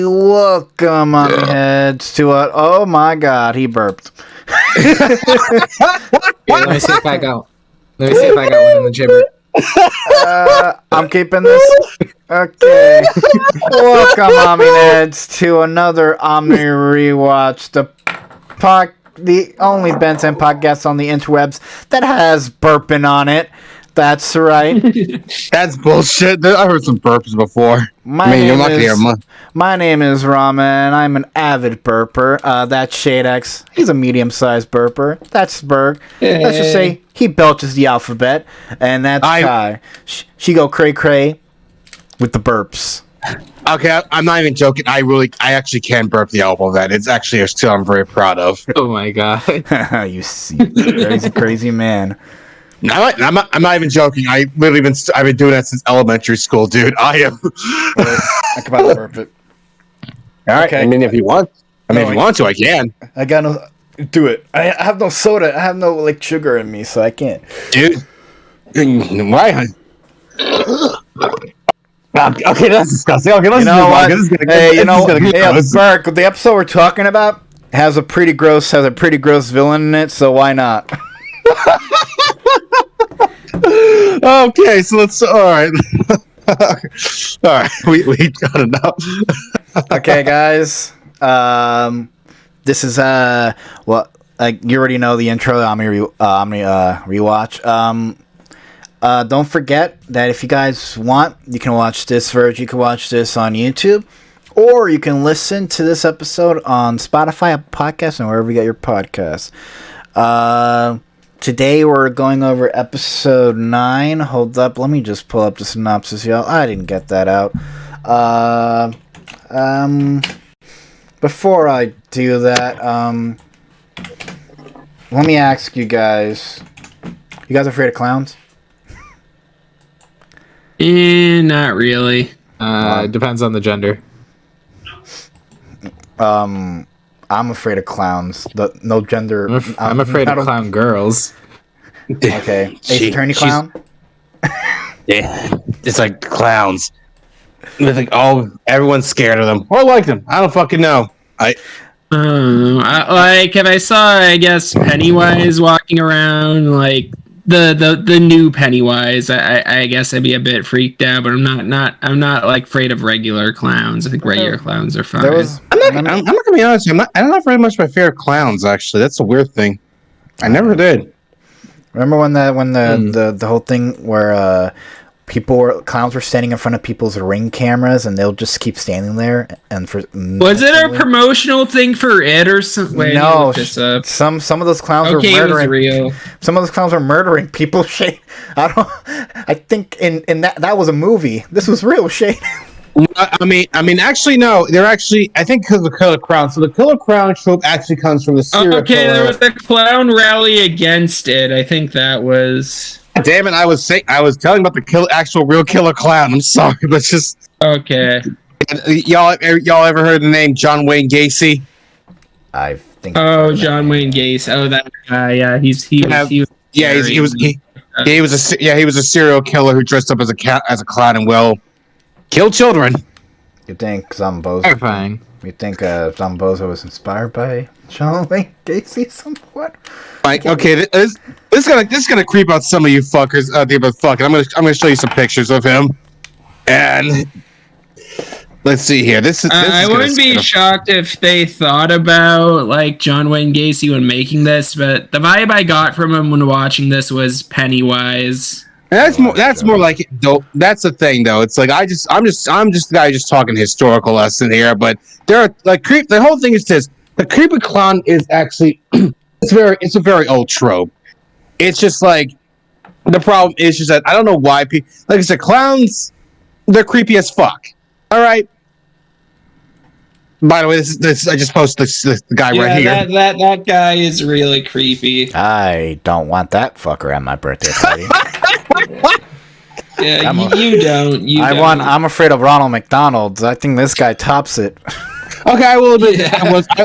Welcome, Omni Heads, to a... Oh my god, he burped. Here, let me see if I got one in the gibber. I'm keeping this. Okay. Welcome, Omni Heads, to another Omni Rewatch, the only Benson podcast on the interwebs that has burping on it. That's right. That's bullshit. I heard some burps before. My name is Ramen. I'm an avid burper. That's ShadeX. He's a medium-sized burper. That's Burg. Hey. Let's just say he belches the alphabet. And that's Kai. She go cray-cray with the burps. Okay, I'm not even joking. I actually can burp the alphabet. It's actually a skill I'm very proud of. Oh my god. You see, crazy man. I'm not even joking. I've been doing that since elementary school, dude. I am. I can probably burp it. All right. Okay. I mean, if you want, to, I can. I gotta do it. I have no soda. I have no sugar in me, so I can't. Dude, why? Okay, that's disgusting. Okay, let's move on. Burk, the episode we're talking about has a pretty gross villain in it. So why not? Okay, so let's. All right, we got enough. Okay, guys. This is you already know the intro. Omni Rewatch. Don't forget that if you guys want, you can watch this version. You can watch this on YouTube, or you can listen to this episode on Spotify, Apple Podcasts, and wherever you get your podcasts. Today we're going over episode 9. Hold up, let me just pull up the synopsis, y'all. I didn't get that out. Before I do that, let me ask you guys. You guys afraid of clowns? Not really. Depends on the gender. I'm afraid of clowns. No gender. I'm afraid of clown girls. Okay. Ace Attorney clown? Yeah. It's like clowns. It's like, everyone's scared of them. Or like them. I don't fucking know. If I saw, I guess, Pennywise walking around, like the new Pennywise, I guess I'd be a bit freaked out, but I'm not afraid of regular clowns. I think regular clowns are fine. I'm not gonna be honest. I'm not very much my favorite clowns. Actually, that's a weird thing. I never did. Remember when the whole thing where clowns were standing in front of people's Ring cameras and they'll just keep standing there was it a promotional thing for it or something? Wait, no, some of those clowns were murdering. Real. Some of those clowns were murdering people. I think in that was a movie. This was real shade. I mean, actually, no. They're actually, I think, because of the Killer Clown. So the Killer Clown trope actually comes from the serial killer. There was a clown rally against it. I think that was. Damn it! I was telling about the actual real Killer Clown. I'm sorry, but just okay. Y'all ever heard the name John Wayne Gacy? I think. Oh, John Wayne Gacy. Oh, that guy. Yeah, he was a serial killer who dressed up as a clown and killed children. You think Zombozo? Terrifying. You think Zombozo was inspired by John Wayne Gacy somewhat? Like, okay, this is gonna creep out some of you fuckers. But fuck it, I'm gonna show you some pictures of him, and let's see here. I wouldn't be shocked if they thought about John Wayne Gacy when making this, but the vibe I got from him when watching this was Pennywise. That's more like it. Though that's the thing, though. It's like I'm just the guy just talking historical lesson here, but there are the whole thing is this: the creepy clown is actually it's a very old trope. It's just like the problem is just that I don't know why people, like I said, clowns, they're creepy as fuck. All right. By the way, this I just posted this guy right here. That guy is really creepy. I don't want that fucker at my birthday party. Yeah, you don't. I'm afraid of Ronald McDonald's. I think this guy tops it. Okay, I will admit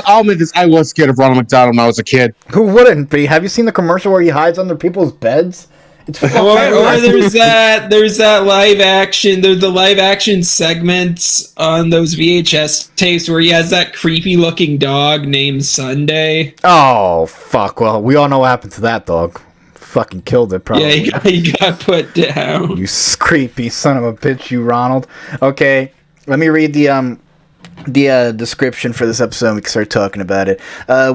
I'll admit this. I was scared of Ronald McDonald when I was a kid. Who wouldn't be? Have you seen the commercial where he hides under people's beds It's Or there's that live action. There's the live action segments on those VHS tapes where he has that creepy looking dog named Sunday. Oh fuck! Well, we all know what happened to that dog. Fucking killed it, probably. Yeah, he got put down. You creepy son of a bitch, you Ronald. Okay, let me read the description for this episode. And we can start talking about it.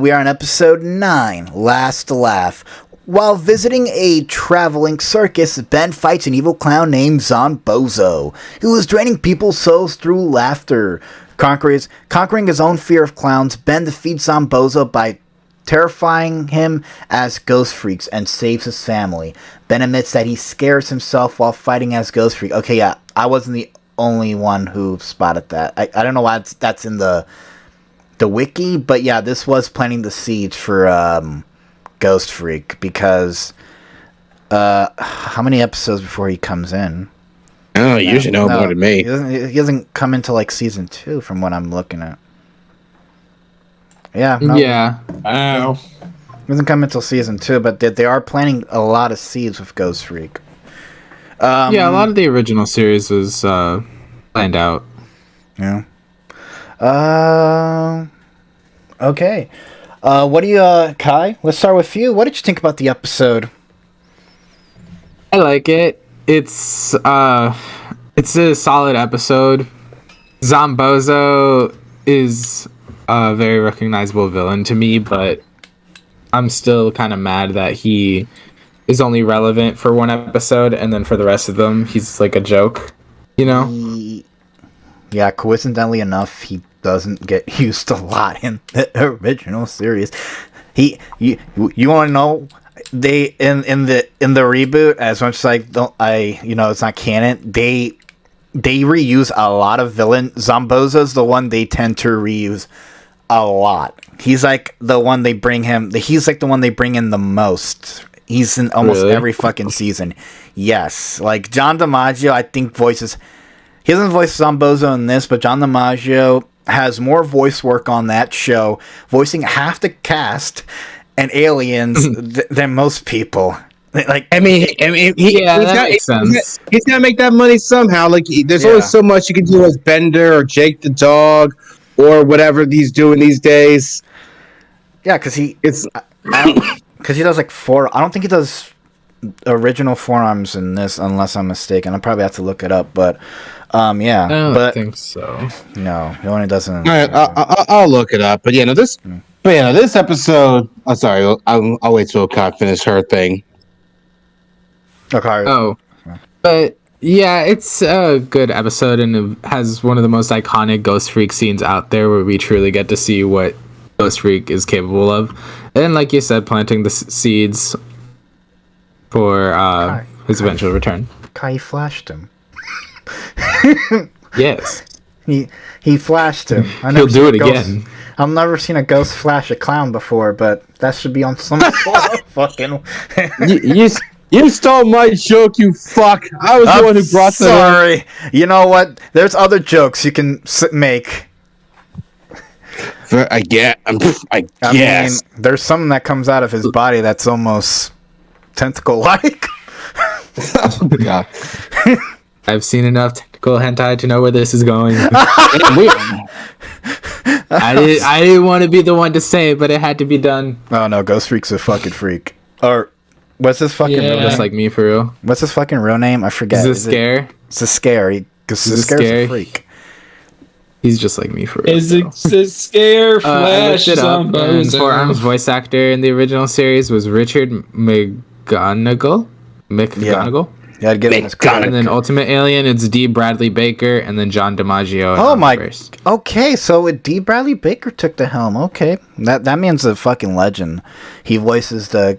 We are on episode 9, Last Laugh. While visiting a traveling circus, Ben fights an evil clown named Zombozo, who is draining people's souls through laughter. Conquering his own fear of clowns, Ben defeats Zombozo by terrifying him as Ghost Freaks and saves his family. Ben admits that he scares himself while fighting as Ghost Freak. Okay, yeah, I wasn't the only one who spotted that. I don't know why that's in the wiki, but yeah, this was planting the seeds for Ghost Freak, because how many episodes before he comes in? Oh, you should know more than me. He doesn't come into like season 2 from what I'm looking at. Yeah. No, Yeah. Oh. He doesn't come until season 2, but they are planting a lot of seeds with Ghost Freak. Yeah, a lot of the original series was planned out. Yeah. Okay. What do you, Kai? Let's start with you. What did you think about the episode? I like it. It's a solid episode. Zombozo is a very recognizable villain to me, but I'm still kind of mad that he is only relevant for one episode, and then for the rest of them, he's like a joke, you know? Yeah, coincidentally enough, he doesn't get used a lot in the original series. You want to know? They in the reboot, as much as it's not canon. They reuse a lot of villain. Zombozo's the one they tend to reuse a lot. He's like the one they bring him. He's like the one they bring in the most. He's in almost every fucking season. Yes, like John DiMaggio, I think voices. He doesn't voice Zombozo in this, but John DiMaggio has more voice work on that show, voicing half the cast and aliens than most people. Like, I mean, he's got to make that money somehow. Like, there's only so much you can do as Bender or Jake the dog or whatever he's doing these days. Yeah, because he does like 4. I don't think he does original forearms in this, unless I'm mistaken. I probably have to look it up, but I don't think so. No, he only doesn't. All right, I'll look it up. But this episode. I'm sorry. I'll wait till Kai finish her thing. Okay. Oh, but yeah, it's a good episode, and it has one of the most iconic Ghost Freak scenes out there, where we truly get to see what Ghost Freak is capable of, and like you said, planting the seeds for his eventual return. Kai flashed him. Yes, he flashed him. He'll do it again. I've never seen a ghost flash a clown before, but that should be on some fucking. You stole my joke, you fuck! I was the one who brought that up. Sorry. You know what? There's other jokes you can make. I guess. I mean, there's something that comes out of his body that's almost tentacle-like. Oh, God. I've seen enough technical hentai to know where this is going. I didn't want to be the one to say it, but it had to be done. Oh no, Ghost Freak's a fucking freak. Or what's his fucking real name? Just like me for real. What's his fucking real name? I forget. Is it Scare? It's a Scare. Because Scare's a freak. He's just like me for real. Is it a Scare Flash? I looked it up, and Forearm's voice actor in the original series was Richard McGonigal. Yeah, I'd give him his credit. And then Ultimate Alien, it's D. Bradley Baker, and then John DiMaggio. Oh my! Okay, so D. Bradley Baker took the helm. Okay, that man's a fucking legend. He voices a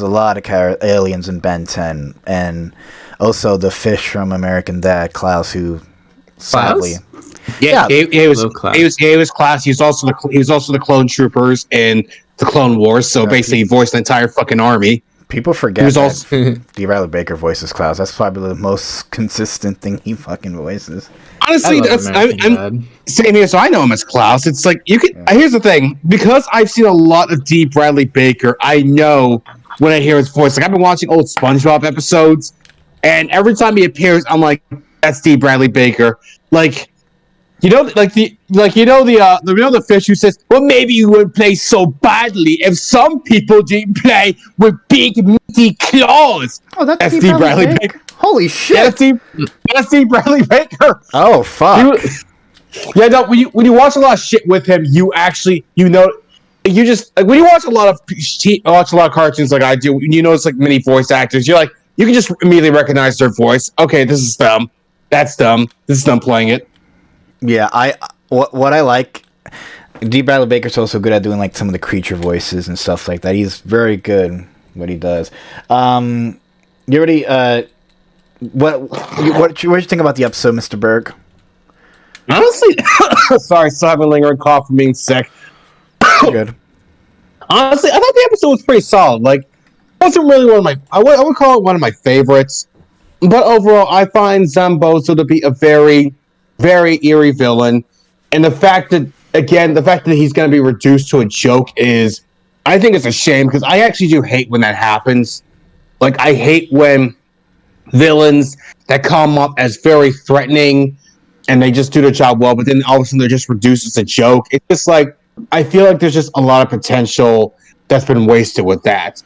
lot of aliens in Ben 10, and also the fish from American Dad, Klaus, who sadly. Yeah, he was Klaus. He was also the Clone Troopers and the Clone Wars. So basically, he voiced the entire fucking army. People forget that D. Bradley Baker voices Klaus. That's probably the most consistent thing he fucking voices. Honestly, I'm same here. So I know him as Klaus. It's like you could. Here's the thing: because I've seen a lot of D. Bradley Baker, I know when I hear his voice. Like I've been watching old SpongeBob episodes, and every time he appears, I'm like, that's D. Bradley Baker. Like, you know, the fish who says, well, maybe you wouldn't play so badly if some people didn't play with big meaty claws. Oh, that's D. Bradley Baker. Holy shit! Yeah, that's D. Bradley Baker. Oh fuck! Yeah, no. When you watch a lot of shit with him, you actually you just like when you watch a lot of cartoons like I do, you notice like many voice actors. You're like you can just immediately recognize their voice. Okay, this is them. That's them. This is them playing it. Yeah, what I like, D. Bradley Baker's also good at doing like some of the creature voices and stuff like that. He's very good at what he does. You already what did you think about the episode, Mr. Berg? Honestly, sorry, still having a lingering cough from being sick. Good. Honestly, I thought the episode was pretty solid. Like, it wasn't really one of my. I would call it one of my favorites. But overall, I find Zambozo to be a very, very eerie villain, and the fact that he's going to be reduced to a joke is, I think it's a shame because I actually do hate when that happens. Like, I hate when villains that come up as very threatening and they just do their job well, but then all of a sudden they're just reduced as a joke. It's just like, I feel like there's just a lot of potential that's been wasted with that.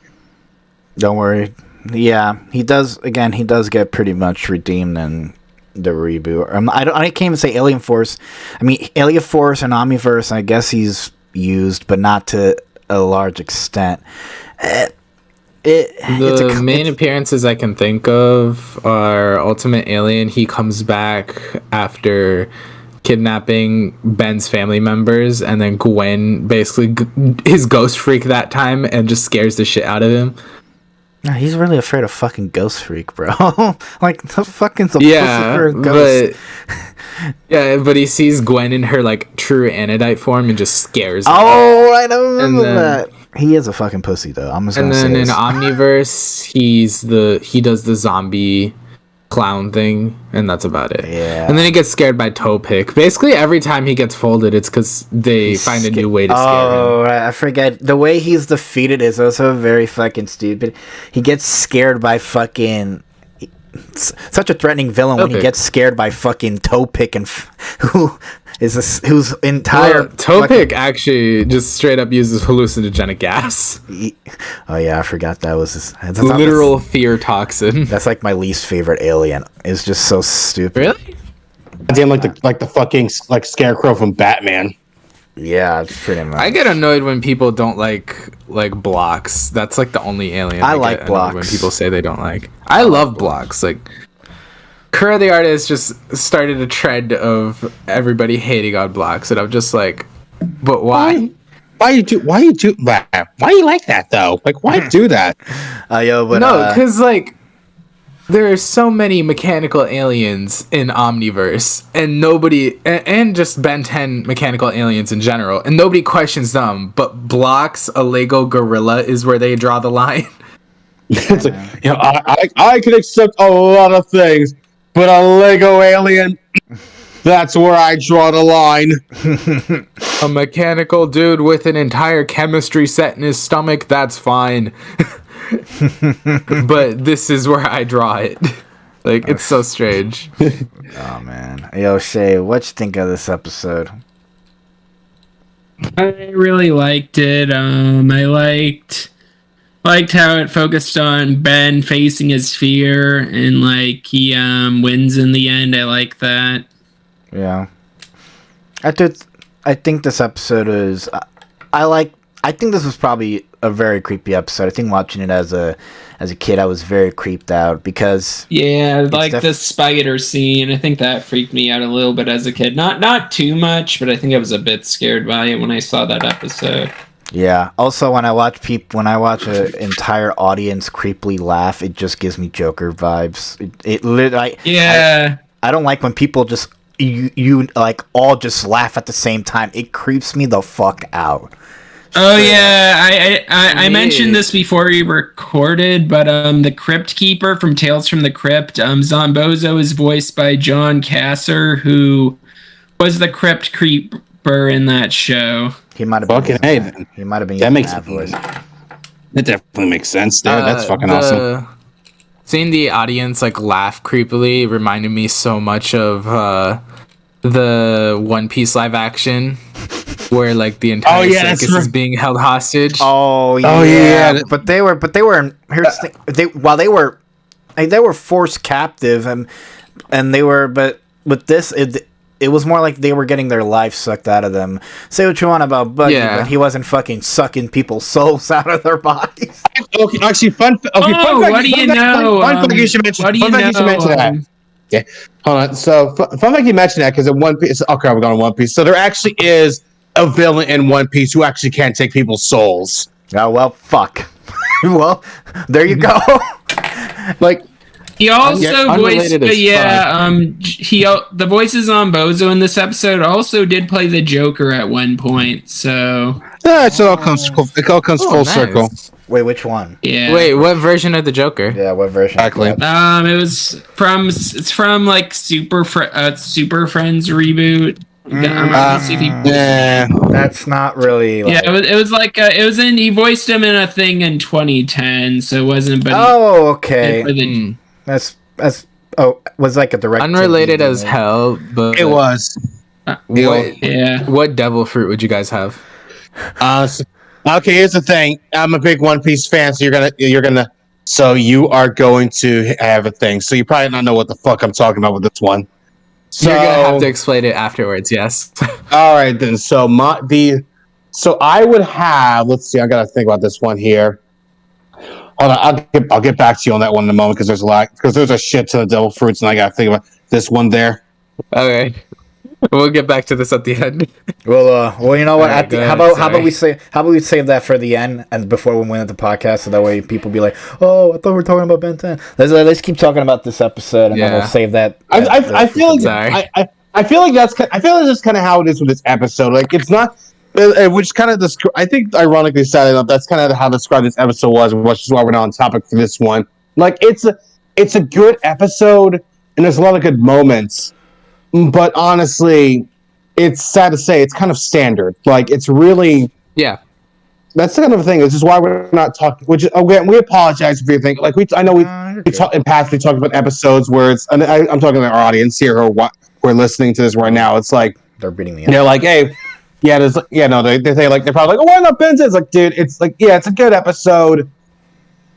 Don't worry. Yeah, he does get pretty much redeemed in the reboot. I can't even say Alien Force. I mean, Alien Force and Omniverse, I guess he's used, but not to a large extent. The main appearances I can think of are Ultimate Alien. He comes back after kidnapping Ben's family members, and then Gwen basically is Ghost Freak that time and just scares the shit out of him. No, he's really afraid of fucking Ghost Freak, bro. Like, the fucking ghost. But he sees Gwen in her like true Anodite form and just scares him. Oh, I don't remember that. He is a fucking pussy, though. I'm just gonna say. And then in Omniverse, he does the zombie clown thing, and that's about it. Yeah. And then he gets scared by Topic. Basically, every time he gets folded, it's because they find a new way to scare him. Oh, right. I forget. The way he's defeated is also very fucking stupid. He gets scared by fucking... Such a threatening villain when he gets scared by fucking Topic and whose entire Topic actually just straight up uses hallucinogenic gas. Oh yeah, I forgot that was his literal fear toxin. That's like my least favorite alien. It's just so stupid. Really? Damn, like the fucking like Scarecrow from Batman. Yeah, pretty much. I get annoyed when people don't like blocks. That's like the only alien I like blocks. When people say they don't like. I love blocks. Like, Kura the Artist just started a trend of everybody hating on blocks, and I'm just like, but why? Why you do that? Why you like that though? Like, why do that? Because like, there are so many mechanical aliens in Omniverse, and nobody, and just Ben 10 mechanical aliens in general, and nobody questions them. But blocks, a Lego gorilla, is where they draw the line. It's like, I can accept a lot of things, but a Lego alien, that's where I draw the line. A mechanical dude with an entire chemistry set in his stomach, that's fine. But this is where I draw it. Like, it's so strange. Oh man. Yo, Shay, what you think of this episode? I really liked it. I liked how it focused on Ben facing his fear, and like he wins in the end. I like that. Yeah. I think this episode is I think this was probably a very creepy episode. I think watching it as a kid, I was very creeped out because like the spider scene. I think that freaked me out a little bit as a kid. Not too much, but I think I was a bit scared by it when I saw that episode. Yeah. Also, when I watch an entire audience creepily laugh, it just gives me Joker vibes. I don't like when people just you like all just laugh at the same time. It creeps me the fuck out. Oh yeah, I mentioned this before we recorded, but the Crypt Keeper from Tales from the Crypt, Zombozo is voiced by John Kasser, who was the Crypt Keeper in that show. He might have been. He might have been. That makes that voice. It definitely makes sense. There, that's fucking awesome. Seeing the audience like laugh creepily reminded me so much of the One Piece live action, where like the entire circus is being held hostage. Oh yeah. But they were. Here's the thing. They were forced captive, and they were. But with this, it was more like they were getting their life sucked out of them. Say what you want about Buggy, but he wasn't fucking sucking people's souls out of their bodies. Okay, actually, fun fact. What do you know? Fun fact you should mention. What do you Fun fact you should mention that. Okay, hold on. So, fun fact you mentioned that because in One Piece. Okay, we're going to One Piece. So there actually is a villain in One Piece who actually can't take people's souls. Oh well, fuck. Well, there you go. Like. He also voiced, the voices on Bozo in this episode also did play the Joker at one point. So it all comes full circle. Wait, which one? Yeah. Wait, what version of the Joker? Yeah, what version? Exactly. It's from like Super Friends reboot. That's not really. Like... Yeah, he voiced him in a thing in 2010, so it wasn't. But okay. That's was like a direct unrelated as hell, but it was. What devil fruit would you guys have? Okay, here's the thing. I'm a big One Piece fan, so you are going to have a thing. So you probably not know what the fuck I'm talking about with this one. So you're gonna have to explain it afterwards. Yes. All right then. So I would have. Let's see. I gotta think about this one here. Hold on, I'll get back to you on that one in a moment because there's a shit ton of devil fruits and I gotta think about this one there. Okay, we'll get back to this at the end. Well, you know what? Right, how about we save that for the end and before we win the podcast, so that way people be like, "Oh, I thought we were talking about Ben 10." Let's keep talking about this episode and then we'll save that. I feel like that's kind of how it is with this episode. Like it's not. Which kind of I think ironically sad enough, that's kind of how described this episode was, which is why we're not on topic for this one. Like it's a good episode and there's a lot of good moments, but honestly, it's sad to say it's kind of standard. Like it's really That's the kind of thing. This is why we're not talking. Which again, we apologize if you think like I know in past we talked about episodes where it's. And I'm talking to our audience here who are listening to this right now. It's like they're beating the. They're like, hey. Yeah, they say like they're probably like, oh, why not Ben 10? It's like, dude, it's like, yeah, it's a good episode,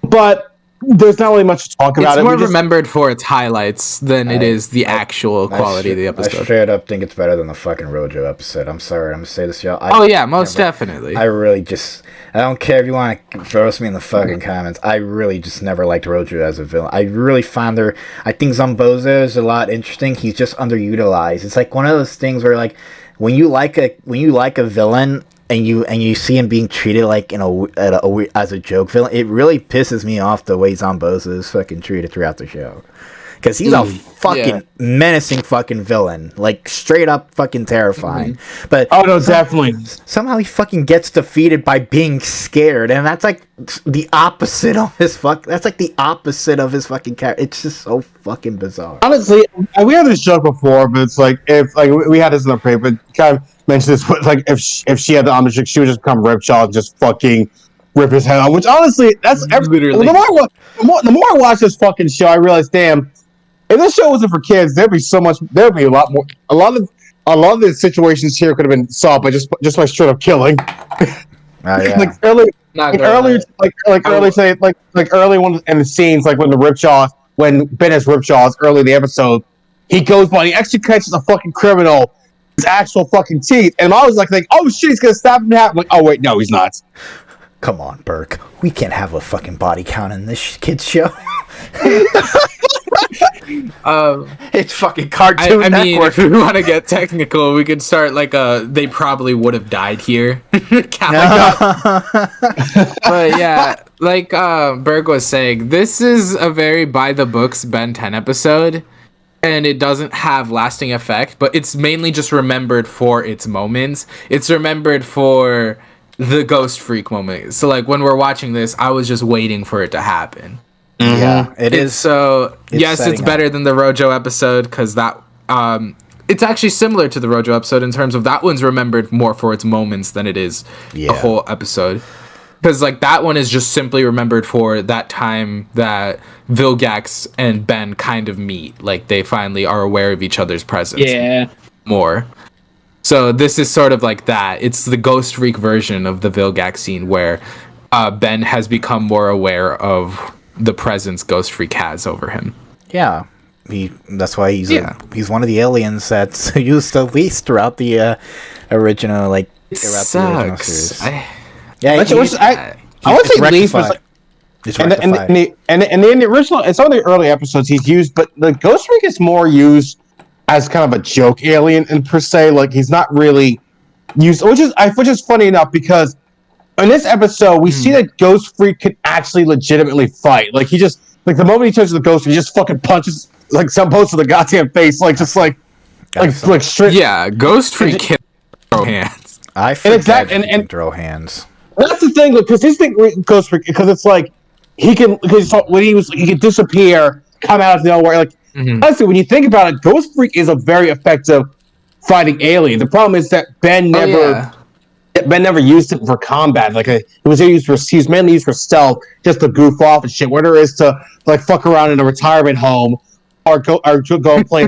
but there's not really much to talk about. It's more remembered for its highlights than it is the actual quality of the episode. I straight up think it's better than the fucking Rojo episode. I'm sorry, I'm gonna say this, y'all. Most definitely. I don't care if you want to roast me in the fucking comments. I really just never liked Rojo as a villain. I really find I think Zombozo is a lot interesting. He's just underutilized. It's like one of those things where like. When you like a villain and you see him being treated like as a joke villain, it really pisses me off the way Zombozo is fucking treated throughout the show. Because he's a fucking menacing fucking villain, like straight up fucking terrifying. But definitely. Somehow he fucking gets defeated by being scared, and that's like the opposite of his That's like the opposite of his fucking character. It's just so fucking bizarre. Honestly, we had this joke before, but it's like if like we had this in the paper. But kind of mentioned this, but like if she had the Omnitrix, she would just become Ripjaw and just fucking rip his head off. Which honestly, that's literally. The more I watch this fucking show, I realize, damn. If this show wasn't for kids, there'd be a lot more. A lot of the situations here could have been solved by just by straight up killing. Like early one in the scenes, like when Ben has Ripjaws early in the episode, he goes by and he actually catches a fucking criminal, his actual fucking teeth, and I was like, oh shit, he's gonna stab him in half. I'm like, oh wait, no, he's not. Come on, Burke. We can't have a fucking body count in this kid's show. It's fucking Cartoon Network. Mean, if we want to get technical, we could start like they probably would have died here. But yeah, like Berg was saying, this is a very by the books Ben 10 episode, and it doesn't have lasting effect, but it's mainly just remembered for its moments. It's remembered for the Ghost Freak moment. So like when we're watching this, I was just waiting for it to happen. Mm-hmm. Yeah, it is. So yes, it's better than the Rojo episode because that it's actually similar to the Rojo episode in terms of that one's remembered more for its moments than it is the whole episode. because like that one is just simply remembered for that time that Vilgax and Ben kind of meet. Like they finally are aware of each other's presence. Yeah. More. So this is sort of like that. It's the Ghost Freak version of the Vilgax scene where Ben has become more aware of the presence Ghost Freak has over him. Yeah. That's why he's one of the aliens that's used the least throughout the original, like, It throughout the original sucks. series. I would It's say least, but rectified. It's and rectified. in the original, it's on the early episodes he's used, but the Ghost Freak is more used as kind of a joke alien, and per se, like he's not really used, which is funny enough because in this episode we see that Ghost Freak can actually legitimately fight. Like he just like the moment he touches the Ghost Freak, he just fucking punches like some post to the goddamn face, like just like straight. Yeah, Ghost Freak can throw hands. I forget and he can throw hands. That's the thing, because his thing with Ghost Freak, because it's like he can disappear, come out of nowhere. Like honestly, when you think about it, Ghost Freak is a very effective fighting alien. The problem is that Ben never used it for combat. Like he was mainly used for stealth, just to goof off and shit. Whether it's to like fuck around in a retirement home, or go and play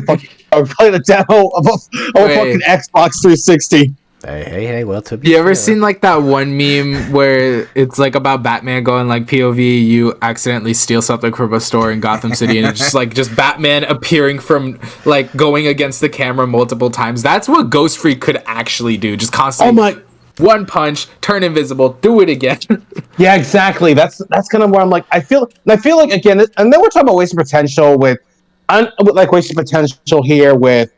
or play the demo of a fucking Xbox 360. Hey, well, to be You ever fair. seen like that one meme where it's like about Batman going like POV, you accidentally steal something from a store in Gotham City, and it's just Batman appearing from like going against the camera multiple times? That's what Ghost Freak could actually do. Just constantly one punch, turn invisible, do it again. Yeah, exactly. That's kind of where I'm like, I feel like again, and then we're talking about wasted potential with wasted potential here with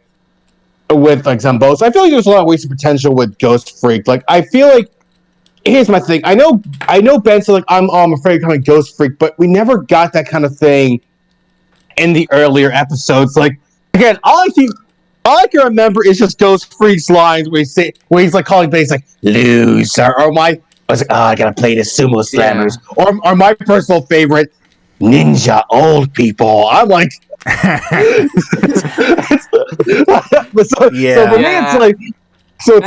like Zambos. I feel like there's a lot of wasted potential with Ghost Freak. Like I feel like here's my thing. I know Ben said like I'm afraid of becoming Ghost Freak, but we never got that kind of thing in the earlier episodes. Like again, all I can remember is just Ghost Freak's lines where he's like calling bass like loser, or I was like, I gotta play the sumo slammers, or my personal favorite, ninja old people. I'm like, so for me it's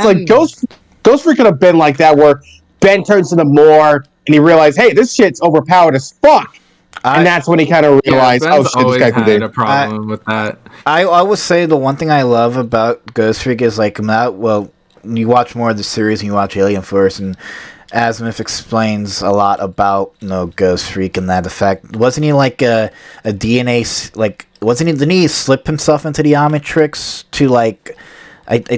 like Ghost Freak could have been like that, where Ben turns into more and he realized, hey, this shit's overpowered as fuck. And that's when he kind of realized, Ben's oh shit, this guy can had do a problem with that. I would say the one thing I love about Ghost Freak is like you watch more of the series and you watch Alien first, and Azimuth explains a lot about Ghost Freak and that effect. Wasn't he like a DNA like? Didn't he slip himself into the Omnitrix to like?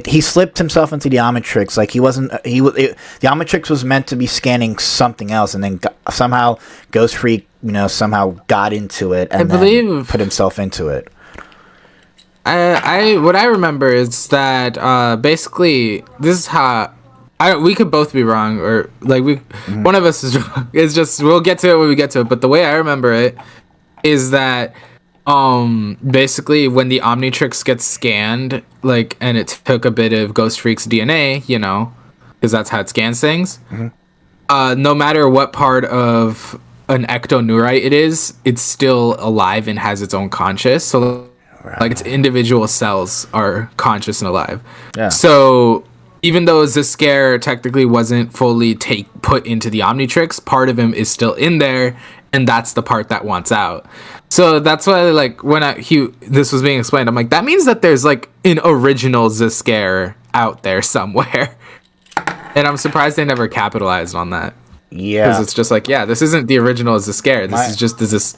He slipped himself into the Omnitrix. Like the Omnitrix was meant to be scanning something else, and then somehow Ghost Freak somehow got into it and then put himself into it. What I remember is that basically this is how we could both be wrong, or like one of us is wrong. It's just we'll get to it when we get to it. But the way I remember it is that basically when the Omnitrix gets scanned, like, and it took a bit of Ghost Freak's DNA, because that's how it scans things. No matter what part of an ectoneurite it is, it's still alive and has its own conscious. So like its individual cells are conscious and alive. Yeah. So even though Zscare technically wasn't fully put into the Omnitrix, part of him is still in there, and that's the part that wants out. So that's why, like, when this was being explained, I'm like, that means that there's like an original Zscare out there somewhere, and I'm surprised they never capitalized on that. Yeah, because it's just like, this isn't the original Zscare. This is just this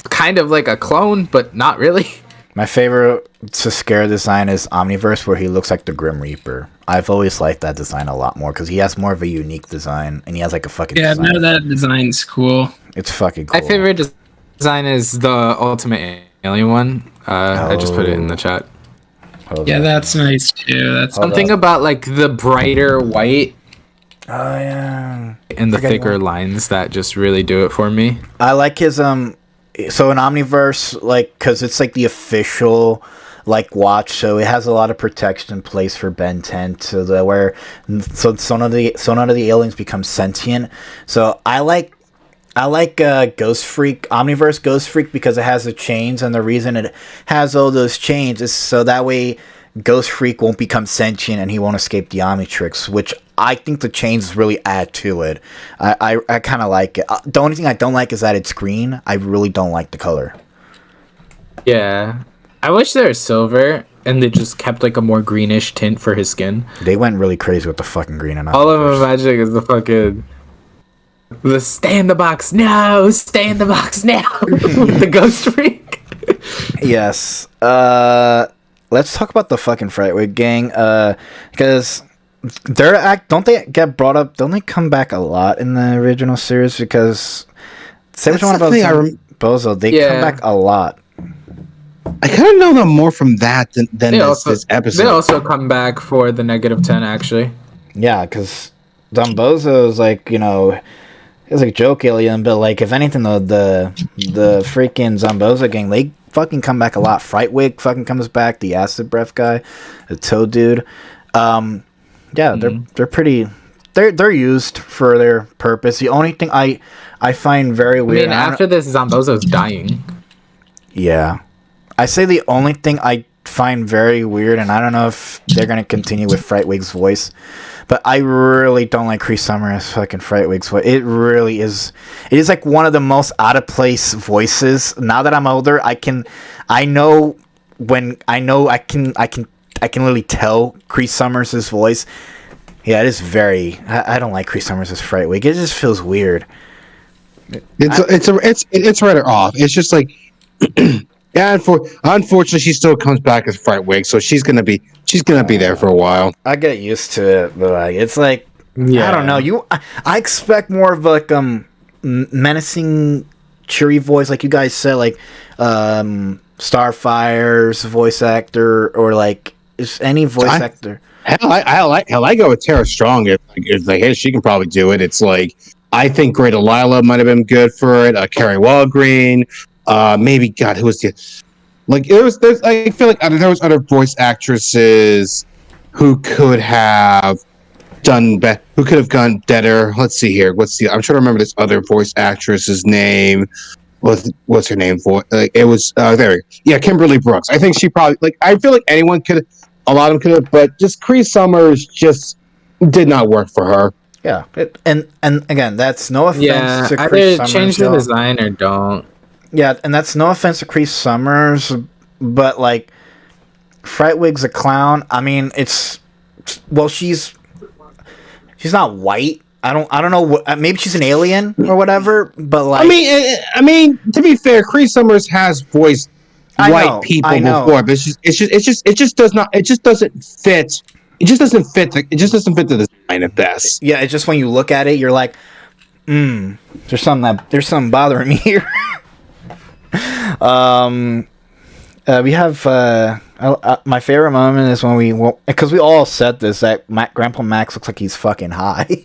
kind of like a clone, but not really. My favorite Zscare design is Omniverse, where he looks like the Grim Reaper. I've always liked that design a lot more because he has more of a unique design, and he has like a fucking design. No, that design's cool. It's fucking cool. My favorite design is the Ultimate Alien one. I just put it in the chat. That's nice too. That's something about like the brighter white. Oh yeah, and the thicker lines that just really do it for me. I like his So in Omniverse, like, because it's like the official like watch, so it has a lot of protection in place for Ben 10, so none of the aliens become sentient. So I like Ghost Freak, Omniverse Ghost Freak, because it has the chains, and the reason it has all those chains is so that way Ghost Freak won't become sentient and he won't escape the Omnitrix, which I think the changes really add to it. I kind of like it. The only thing I don't like is that it's green. I really don't like the color. Yeah. I wish they were silver and they just kept like a more greenish tint for his skin. They went really crazy with the fucking green and all I'm imagining is the stay in the box now, stay in the box now with the Ghost Freak. Yes. Let's talk about the fucking Frightwig gang. Because don't they get brought up? Don't they come back a lot in the original series? Because say what you want about Bozo, they come back a lot. I kind of know them more from that than this episode. They also come back for the -10, actually. Yeah, because Zombozo is like, it's like a joke alien, but like if anything, the freaking Zombozo gang, they fucking come back a lot. Frightwig fucking comes back. The acid breath guy, the Toad dude. They're pretty. They're used for their purpose. The only thing I find very weird. After this, Zombozo's dying. Yeah, I say the only thing I find very weird, and I don't know if they're gonna continue with Frightwig's voice, but I really don't like Cree Summer's fucking Frightwig's voice. It really is. It is like one of the most out of place voices. Now that I'm older, I can literally tell Cree Summer's voice. Yeah, it is very. I don't like Cree Summer's Frightwig. It just feels weird. It's right or off. It's just like. Yeah, unfortunately, she still comes back as Frightwig, so she's gonna be there for a while. I get used to it, but like it's like I don't know. I expect more of like menacing, cheery voice, like you guys said, like Starfire's voice actor, or like is any voice actor. I go with Tara Strong. It's like, hey, she can probably do it. It's like I think Great Lila might have been good for it. Carrie Walgreen. Maybe God, who was the like? I feel like there was other voice actresses who could have done who could have gone better. Let's see here. I'm trying to remember this other voice actress's name. What's her name for? Like it was Kimberly Brooks. I think she probably I feel like anyone could. A lot of them could have, but just Cree Summers just did not work for her. Yeah, and again, that's no offense to Cree Summers. Change the design or don't. Yeah, and that's no offense to Cree Summers, but like Frightwig's a clown. I mean, she's not white. I don't know what. Maybe she's an alien or whatever. But like, I mean, to be fair, Cree Summers has voiced white people before, but it just doesn't fit. It just doesn't fit the design at best. Yeah, it's just when you look at it, you're like, there's something bothering me here. We have my favorite moment is when because we all said this that Grandpa Max looks like he's fucking high.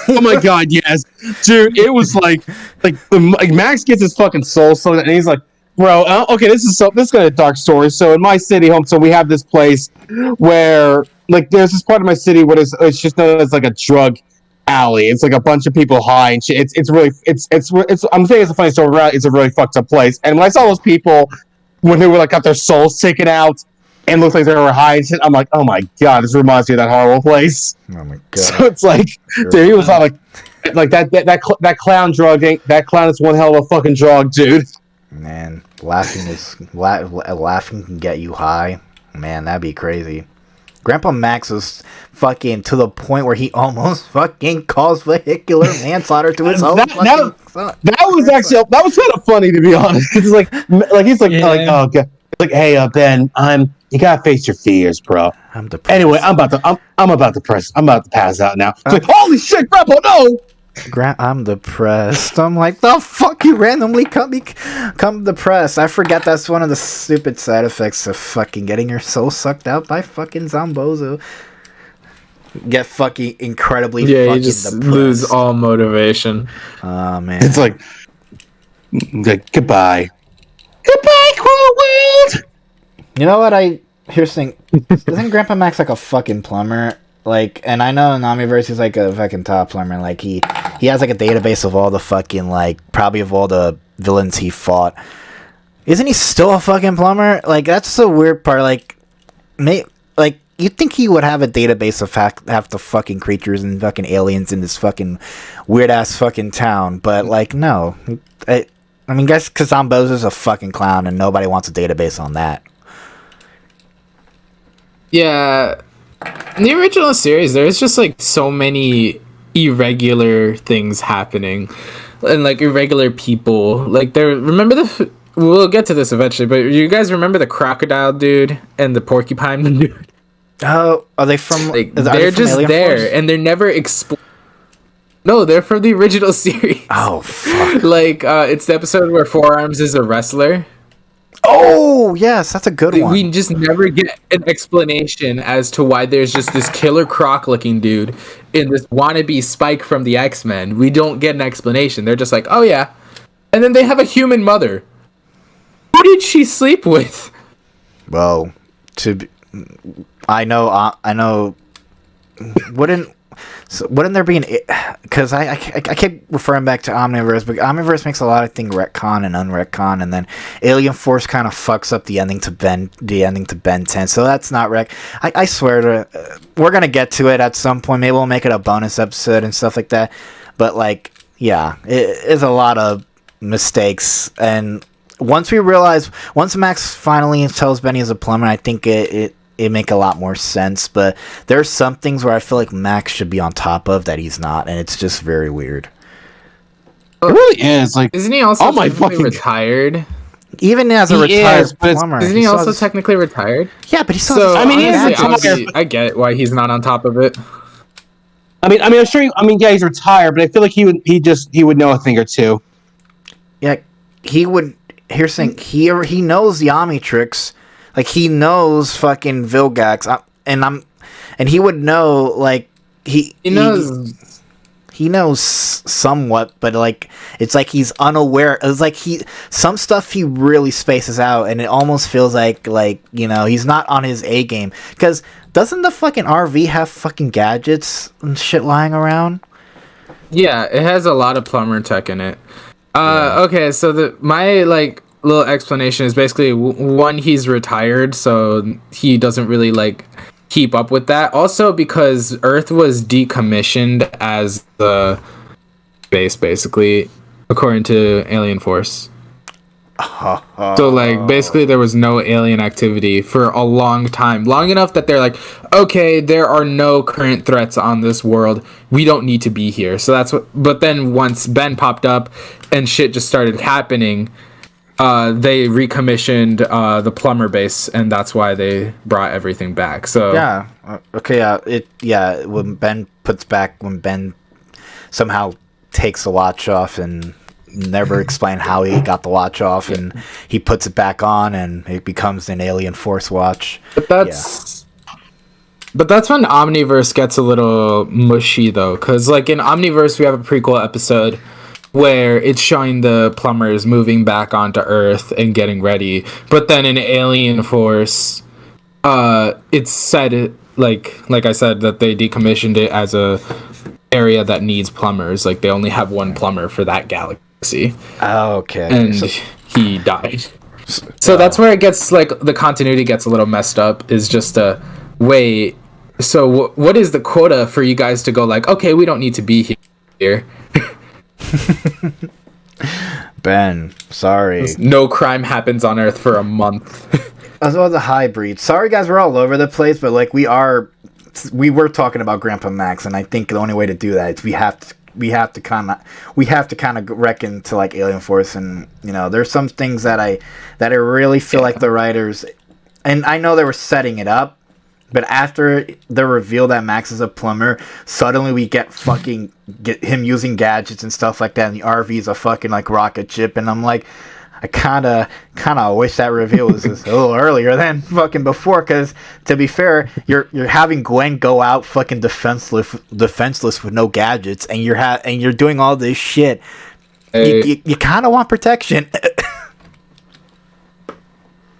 Oh my god, yes, dude! It was like Max gets his fucking soul sucked, and he's like, "Bro, okay, this is kind of a dark story." So in my city home, so we have this place where like there's this part of my city where it's just known as like a drug alley. It's like a bunch of people high and shit. It's really I'm saying it's a funny story. It's a really fucked up place. And when I saw those people when they were like got their souls taken out and looked like they were high and shit, I'm like, oh my god, this reminds me of that horrible place. Oh my god! So it's like, dude, he was all like that clown drugging. That clown is one hell of a fucking drug, dude. Man, laughing can get you high. Man, that'd be crazy. Grandpa Max was fucking to the point where he almost fucking caused vehicular manslaughter to his own fucking son. That was kind of funny, to be honest. It's like he's like, oh god, like, hey Ben, you gotta face your fears, bro. I'm depressed. Anyway, I'm about to pass out now. It's like, holy shit, Grandpa, no. I'm depressed. I'm like, the fuck you randomly come depressed. I forget that's one of the stupid side effects of fucking getting your soul sucked out by fucking Zombozo. Get fucking incredibly fucking you just depressed. Lose all motivation. Oh man. It's like goodbye cruel world. You know what here's the thing. Isn't Grandpa Max like a fucking plumber? Like, and I know in Omniverse he's like a fucking top plumber. Like he has like a database of all the fucking like probably of all the villains he fought. Isn't he still a fucking plumber? Like that's the weird part. Like, like you'd think he would have a database of half the fucking creatures and fucking aliens in this fucking weird ass fucking town, but like no. I mean, guess Kazambos is a fucking clown, and nobody wants a database on that. Yeah, in the original series, there's just like so many irregular things happening, and like irregular people. Like remember we'll get to this eventually, but you guys remember the crocodile dude and the porcupine dude? Oh, are they from? Like, are they're they from just Alien there, Force? and they're never No, they're from the original series. Oh fuck! Like, it's the episode where Four-Arms is a wrestler. Oh yes, that's a good one. We just never get an explanation as to why there's just this killer croc-looking dude in this wannabe Spike from the X-Men. We don't get an explanation. They're just like, oh yeah, and then they have a human mother. Who did she sleep with? Well, I know. Wouldn't there be an? Because I keep referring back to Omniverse, but Omniverse makes a lot of things retcon and unretcon, and then Alien Force kind of fucks up the ending to Ben 10. So that's not rec. I swear we're gonna get to it at some point. Maybe we'll make it a bonus episode and stuff like that. But like, yeah, it is a lot of mistakes, and once Max finally tells Benny he's a plumber, I think it make a lot more sense. But there's some things where I feel like Max should be on top of that he's not, and it's just very weird. It really is. Like, Isn't he also my technically fucking retired? Even as a retired plumber, Isn't he also technically retired? Yeah, but he still. So I mean, he is honestly, retired. I get why he's not on top of it. I'm sure. Yeah, he's retired, but I feel like he would know a thing or two. Yeah, he would. Here's the thing. He knows the Omnitrix. Like, he knows fucking Vilgax, and he would know, like, he knows somewhat, but like it's like he's unaware. It's like some stuff he really spaces out, and it almost feels like he's not on his A game. Because doesn't the fucking RV have fucking gadgets and shit lying around? Yeah, it has a lot of plumber tech in it. Okay, so my like little explanation is basically one, he's retired, so he doesn't really like keep up with that. Also, because Earth was decommissioned as the base, basically, according to Alien Force. So like basically there was no alien activity for a long time, long enough that they're like, okay, there are no current threats on this world, we don't need to be here. So that's what. But then once Ben popped up and shit just started happening, they recommissioned the plumber base, and that's why they brought everything back. So yeah, okay, when Ben somehow takes the watch off and never explain how he got the watch off, and he puts it back on, and it becomes an Alien Force watch. But that's when Omniverse gets a little mushy, though, because like in Omniverse we have a prequel episode where it's showing the plumbers moving back onto Earth and getting ready, but then in Alien Force, it's said like I said that they decommissioned it as a area that needs plumbers. Like they only have one plumber for that galaxy. Oh, okay. And he died. So that's where it gets like the continuity gets a little messed up. Is just wait. So what is the quota for you guys to go like, okay, we don't need to be here? Ben, sorry. No crime happens on Earth for a month. As well as the hybrid. Sorry, guys, we're all over the place, but like we were talking about Grandpa Max, and I think the only way to do that is we have to kind of reckon to like Alien Force, and there's some things that I really feel like the writers, and I know they were setting it up, but after the reveal that Max is a plumber, suddenly we get him using gadgets and stuff like that, and the RV is a fucking like rocket ship, and I'm like, I kind of wish that reveal was just a little earlier than fucking before, because to be fair, you're having Gwen go out fucking defenseless with no gadgets, and you're doing all this shit. Hey. You kind of want protection.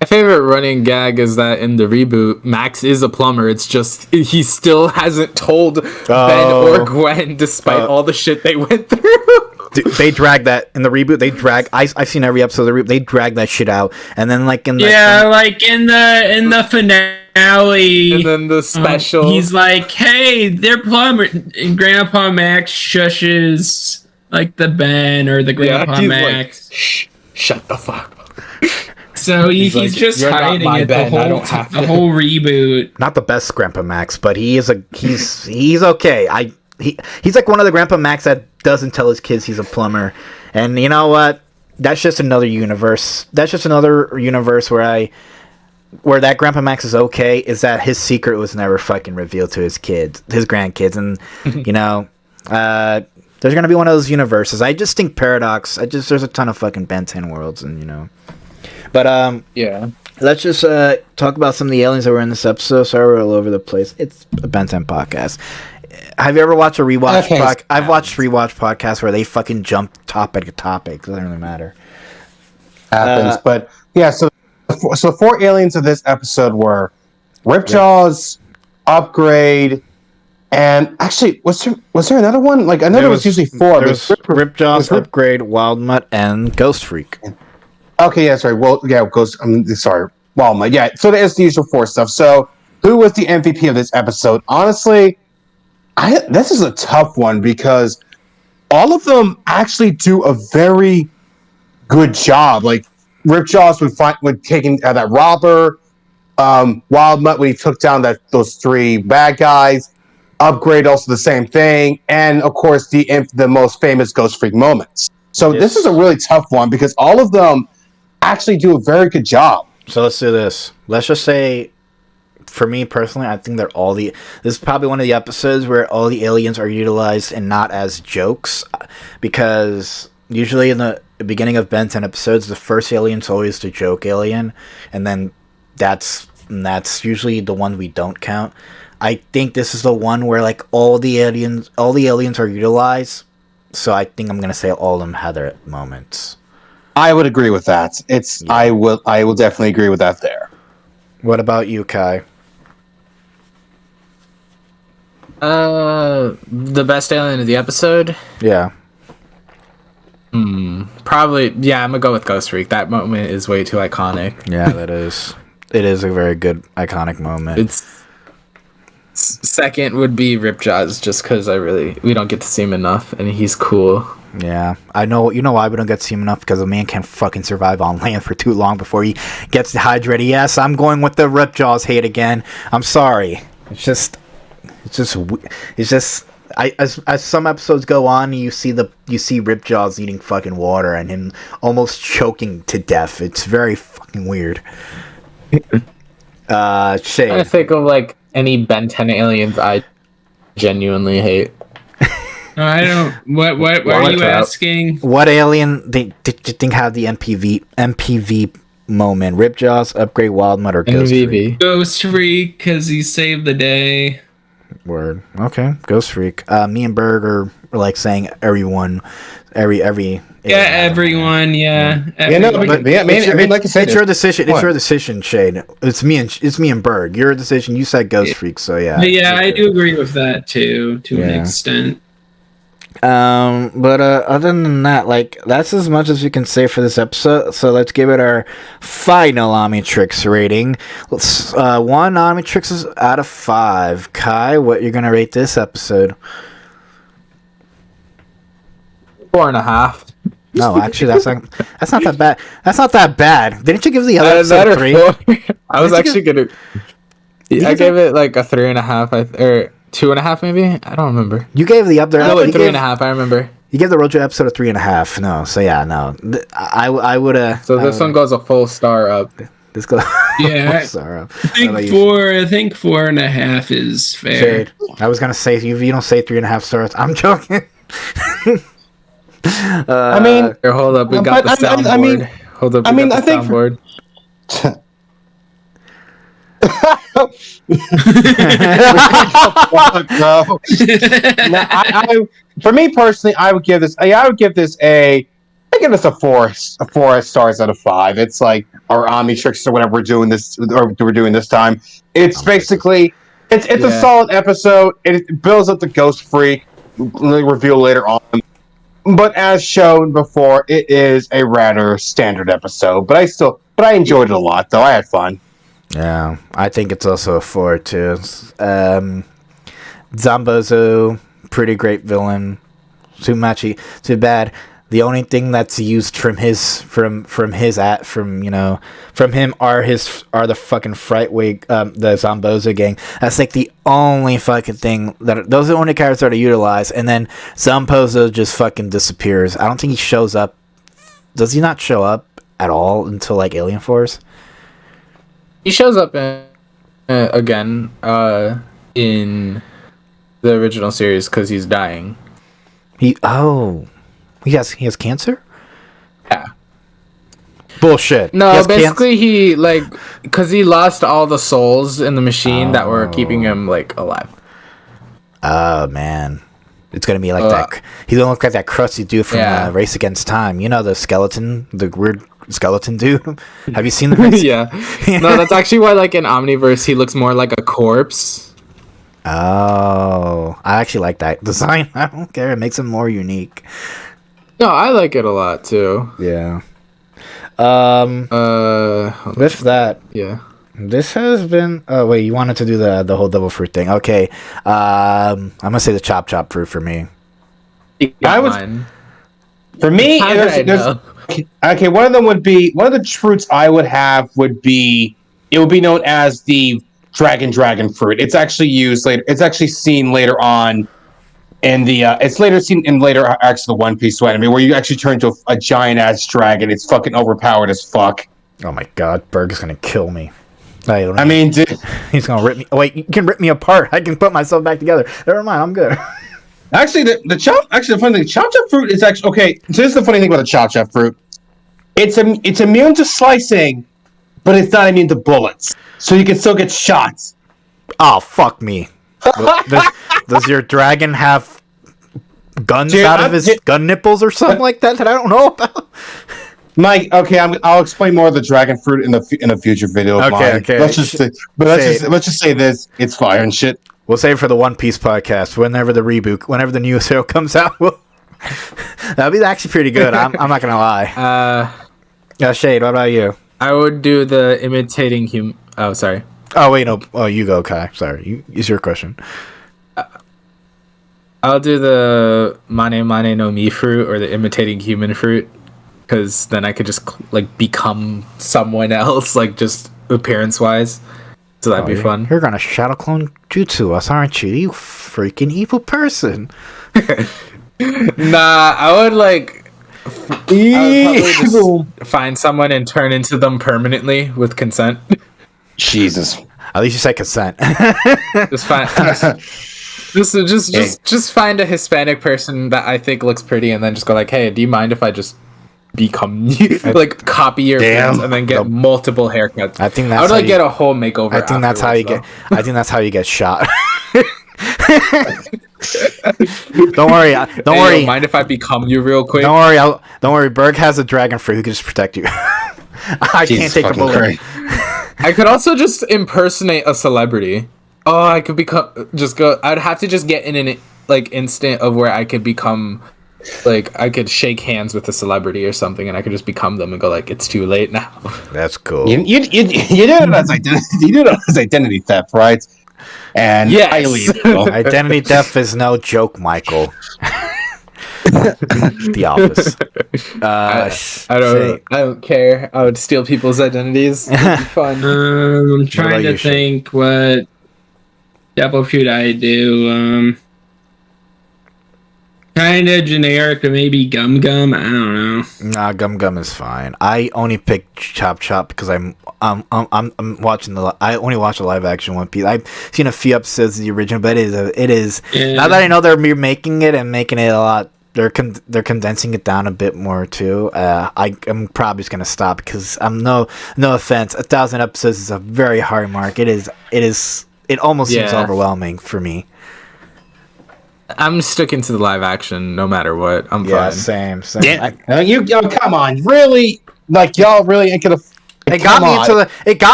My favorite running gag is that in the reboot, Max is a plumber. It's just he still hasn't told Ben or Gwen, despite all the shit they went through. Dude, they drag that in the reboot. I've seen every episode of the reboot. They drag that shit out, and then like in the like in the finale finale, And then the special. he's like, "Hey, they're plumber," and Grandpa Max shushes like the Ben or the Grandpa he's Max. like, shh, shut the fuck up. So he's like, just "You're not hiding my it Ben, I don't the have to." whole reboot. Not the best Grandpa Max, but he's okay. He's like one of the Grandpa Max that doesn't tell his kids he's a plumber. And you know what? That's just another universe. That's just another universe where that Grandpa Max is okay, is that his secret was never fucking revealed to his grandkids. And, you know, there's going to be one of those universes. I just think Paradox, there's a ton of fucking Ben 10 worlds, and, you know. But, Yeah. let's just talk about some of the aliens that were in this episode. Sorry, we're all over the place. It's a Ben 10 podcast. Have you ever watched a rewatch podcast? I've watched rewatch podcasts where they fucking jump topic to topic. It doesn't really matter. Happens, but yeah. So the 4 aliens of this episode were Ripjaws, Upgrade, and actually, was there another one? Like I know there was usually 4. There was Ripjaws, Upgrade, Wildmutt, and Ghost Freak. Okay, yeah, sorry. Well, yeah, Ghost. I'm sorry, Wildmutt. Yeah, so there's the usual 4 stuff. So who was the MVP of this episode? Honestly, this is a tough one because all of them actually do a very good job. Like Ripjaws when taking that robber, Wildmutt when he took down those 3 bad guys, Upgrade also the same thing, and of course the most famous Ghost Freak moments. So this is a really tough one because all of them actually do a very good job. So let's do this. Let's just say, for me personally, I think this is probably one of the episodes where all the aliens are utilized and not as jokes, because usually in the beginning of Ben 10 episodes, the first alien's always the joke alien, and then that's usually the one we don't count. I think this is the one where like all the aliens are utilized. So I think I'm gonna say all of them had their moments. I would agree with that. I will definitely agree with that there. What about you, Kai? The best alien of the episode? Yeah. Probably, yeah, I'm gonna go with Ghost Freak. That moment is way too iconic. Yeah, that is. It is a very good, iconic moment. It's second would be Ripjaws, just because we don't get to see him enough, and he's cool. Yeah, I know. You know why we don't get to see him enough? Because a man can't fucking survive on land for too long before he gets dehydrated. Yes, I'm going with the Ripjaws hate again. I'm sorry. It's just. As some episodes go on, you see Ripjaws eating fucking water and him almost choking to death. It's very fucking weird. Shade. I think of like any Ben 10 aliens I genuinely hate. I don't. What are you asking? What alien did you think had the MPV moment? Ripjaws, Upgrade, Wildmutt, or Ghost Freak? Ghost Freak, because he saved the day. Word. Okay, Ghost Freak. Me and Berg are like saying everyone, every. Yeah, everyone. Yeah. Everyone. I mean, like I said, it's your decision. It's your decision, Shade. It's me and Berg. Your decision. You said Ghost Freak, so yeah. Yeah, I do agree with that too, to an extent. But other than that, like that's as much as we can say for this episode. So let's give it our final Omnitrix rating. Let's 1 Omnitrix out of 5. Kai, what you're gonna rate this episode? 4.5. No, actually, that's not that bad. That's not that bad. Didn't you give the other episode 3? I was actually gonna. I gave it like a 3.5, or 2.5 maybe. I don't remember. You gave the other. No, like 3.5. I remember. You gave the Rojo episode a 3.5. No, so yeah, no. I would have. So this one goes a full star up. This goes. Yeah, full star up. I think 4.5 is fair. Shade. I was gonna say if you don't say 3.5 stars, I'm joking. I mean, here, hold up. We got the soundboard. Hold up. I think. Soundboard. For me personally, I would give this. I give this a 4 stars out of 5. It's like our Omnitrix or whatever we're doing this time. It's basically it's a solid episode. It builds up the Ghost Freak reveal later on. But as shown before, it is a rather standard episode. But I enjoyed it a lot, though. I had fun. Yeah, I think it's also a 4 too. Zambozo, pretty great villain. Sumachi, too bad. The only thing that's used from him are the fucking Frightwig, the Zambozo gang. That's like the only fucking thing those are the only characters that are utilized. And then Zambozo just fucking disappears. I don't think he shows up. Does he not show up at all until like Alien Force? He shows up again in the original series because he's dying. He has cancer? Yeah. Bullshit. No, basically he because he lost all the souls in the machine that were keeping him like alive. Oh man, it's gonna be like that. He's gonna look like that crusty dude from Race Against Time. You know the weird skeleton dude. Have you seen the race? Yeah. No, that's actually why like in Omniverse he looks more like a corpse. Oh, I actually like that design. I don't care. It makes him more unique. No, I like it a lot too. Yeah. With that, yeah. This has been. Oh wait, you wanted to do the whole double fruit thing? Okay. I'm gonna say the chop fruit for me. For me, there's okay. One of the fruits I would have would be known as the dragon fruit. It's actually used later. It's actually seen later on in the. It's later seen in acts of the One Piece anime where you actually turn into a giant ass dragon. It's fucking overpowered as fuck. Oh my god, Berg is gonna kill me. I mean, dude, he's gonna rip me. Oh, wait, you can rip me apart. I can put myself back together. Never mind, I'm good. Actually, the funny thing, chop fruit is actually okay. So this is the funny thing about the chop fruit. It's immune to slicing, but it's not immune to bullets. So you can still get shots. Oh, fuck me. Does your dragon have guns out of his gun nipples or something like that I don't know about? Mike, okay, I'll explain more of the dragon fruit in a future video. Okay. Let's just say this: it's fire and shit. We'll save it for the One Piece podcast whenever the new show comes out. That'll be actually pretty good. I'm not gonna lie. Shade, what about you? I would do the imitating human. Oh, sorry. Oh wait, no. Oh, you go, Kai. Sorry, it's your question. I'll do the mane no mi fruit or the imitating human fruit, because then I could just like become someone else, like just appearance wise. So that'd be fun. You're gonna shadow clone jutsu us, aren't you? You freaking evil person. Nah, I would like. I would probably just find someone and turn into them permanently with consent. Jesus. At least you say consent. Just find. Just find a Hispanic person that I think looks pretty, and then just go like, "Hey, do you mind if I just become you?" Like copy your appearance and then get multiple haircuts. I think that's I would like get a whole makeover. I think that's how you get. I think that's how you get shot. Don't worry. Don't worry. Mind if I become you real quick? Don't worry. Don't worry. Berg has a dragon fruit who can just protect you. I can't take the bullet. I could also just impersonate a celebrity. Oh, I could I'd have to just get in an instant of where I could become, I could shake hands with a celebrity or something, and I could just become them and go like, it's too late now. That's cool. You do it as identity. You do it as identity theft, right? And yes. Identity theft is no joke, Michael. The office. I don't care. I would steal people's identities. It'd be fun. I'm trying to think what double fruit I do. Kind of generic, but maybe Gum. I don't know. Nah, Gum is fine. I only picked Chop because I'm watching I only watch the live action One Piece. I've seen a few episodes of the original, but it is. Yeah. Now that I know they're making it and making it a lot, they're condensing it down a bit more too. I'm probably just gonna stop because no offense, 1,000 episodes is a very hard mark. It almost seems overwhelming for me. I'm sticking to the live action no matter what. I'm fine. Same. Yeah. Come on, really? Like y'all really ain't gonna. It got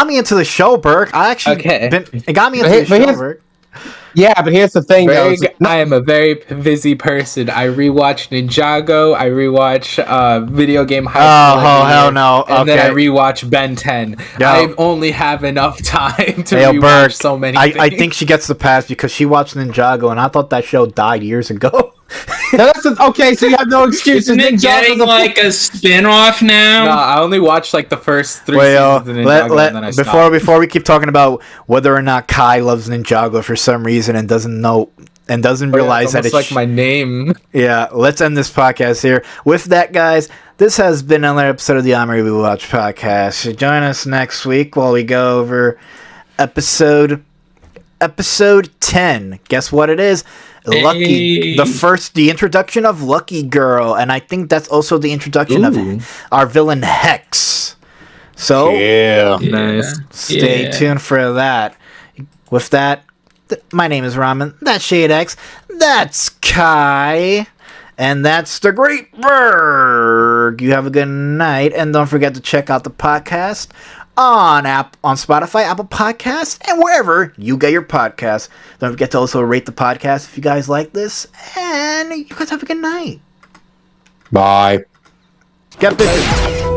me into the show, Berg. It got me into the show, Berg. Yeah, but here's the thing, though. I am a very busy person. I rewatch Ninjago. I rewatch Video Game High School. Oh, hell no. And then I Okay. rewatch Ben 10. Yo. I only have enough time to Hey, rewatch Berg, so many I things. think she gets the pass because she watched Ninjago, and I thought that show died years ago. Okay, so you have no excuse. Isn't it getting like a spin-off now? No, I only watched like the first 3 Well, seasons of Ninjago, and then I stopped. before we keep talking about whether or not Kai loves Ninjago for some reason and doesn't know and doesn't realize that it's like my name. Yeah, let's end this podcast here. With that, guys, this has been another episode of the Omni Rewatch podcast. Join us next week while we go over episode 10. Guess what it is? Lucky, the introduction of Lucky Girl, and I think that's also the introduction of our villain Hex. So, Nice. Stay tuned for that. With that, my name is Ramen. That's ShadeX. That's Kai. And that's the Great Burg. You have a good night, and don't forget to check out the podcast on Spotify, Apple Podcasts, and wherever you get your podcasts. Don't forget to also rate the podcast if you guys like this, and you guys have a good night. Bye. Get busy.